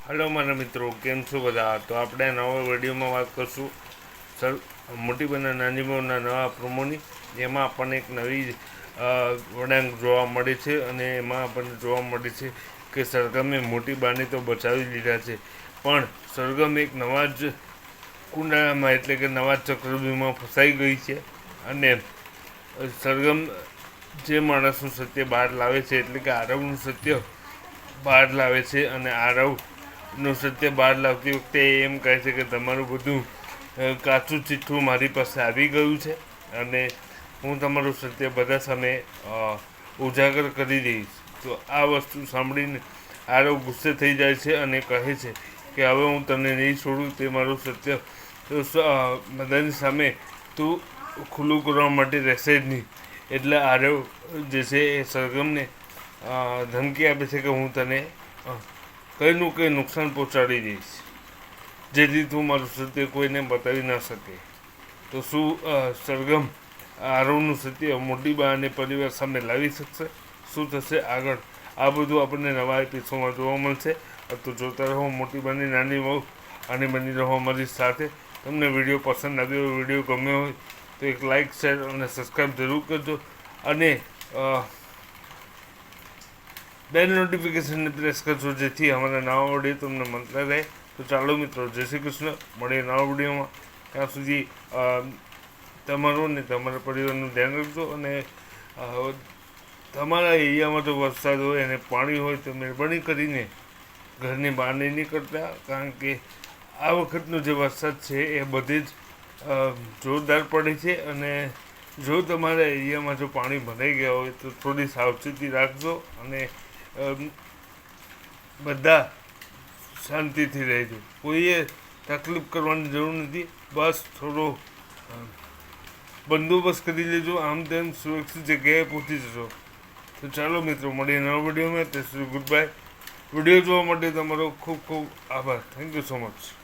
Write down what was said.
Hello મારા મિત્રો, કેમ છો બધા? તો આપણે નવા વિડીયોમાં વાત કરશું સર મોટી બના નાની મોના નવા પ્રોમોની. જેમાં આપણને એક નવી વળાંક જોવા મળે છે અને એમાં આપણને જોવા મળે છે કે સરગમે મોટી બાને તો બચાવી લીધા છે, પણ સરગમ એક નવા જ કુંડાળામાં એટલે કે નવા ચક્રવ્યૂહમાં ફસાઈ ગઈ છે. અને સરગમ જે માણસનું સત્ય બહાર લાવે છે એટલે કે આરવનું સત્ય બહાર લાવે છે, અને આરવનું સત્ય બહાર લાવતી વખતે એમ કહે છે કે તમારું બધું કાચું ચીઠ્ઠું મારી પાસે આવી ગયું છે અને હું તમારું સત્ય બધા સામે ઉજાગર કરી દઈશ. તો આ વસ્તુ સાંભળીને આરવ ગુસ્સે થઈ જાય છે અને કહે છે કે હવે હું તને નહીં છોડું, તે મારું સત્ય બધાની સામે તું ખુલ્લું કરવા માટે રહેશે જ નહીં. એટલે આરવ જે છે એ સરગમને ધમકી આપે છે કે હું તને કંઈનું કંઈ નુકસાન પહોંચાડી દઈશ, જેથી તું મારું સત્ય કોઈને બતાવી ન શકે. તો શું સરગમ આરવનું સત્ય મોટી બા અને પરિવાર સામે લાવી શકશે? શું થશે આગળ? આ બધું આપણને નવા એપિસોડમાં જોવા મળશે. તો જોતા રહો મોટી બાની નાની વહુ અને બની રહો અમારી સાથે. તમને વિડીયો પસંદ આવ્યો હોય, વિડીયો ગમ્યો હોય તો એક લાઇક, શેર અને સબસ્ક્રાઈબ જરૂર કરજો, અને બેલ નોટિફિકેશનને પ્રેસ કરજો, જેથી અમારા નવા વિડીયો તમને મળતા રહે. તો ચાલો મિત્રો, જય શ્રી કૃષ્ણ, મળીએ નવા વિડીયોમાં. ત્યાં સુધી તમારું ને તમારા પરિવારનું ધ્યાન રાખજો. અને તમારા એરિયામાં તો વરસાદ હોય અને પાણી હોય તો મહેરબાની કરીને ઘરની બહાર નહીં નીકળતા, કારણ કે આ વખતનો જે વરસાદ છે એ બધે જ જોરદાર પડે છે. અને જો તમારા એરિયામાં જો પાણી ભરાઈ ગયા હોય તો થોડી સાવચેતી રાખજો, અને બધા શાંતિથી રહેજો. કોઈએ તકલીફ કરવાની જરૂર નથી, બસ થોડો બંદોબસ્ત કરી લેજો, આમ તેમ સુરક્ષિત જગ્યાએ પહોંચી જશો. તો ચાલો મિત્રો, મળીએ નવા વિડીયોમાં. ત્યાં સુધી ગુડ બાય. વિડીયો જોવા માટે તમારો ખૂબ ખૂબ આભાર. Thank you so much.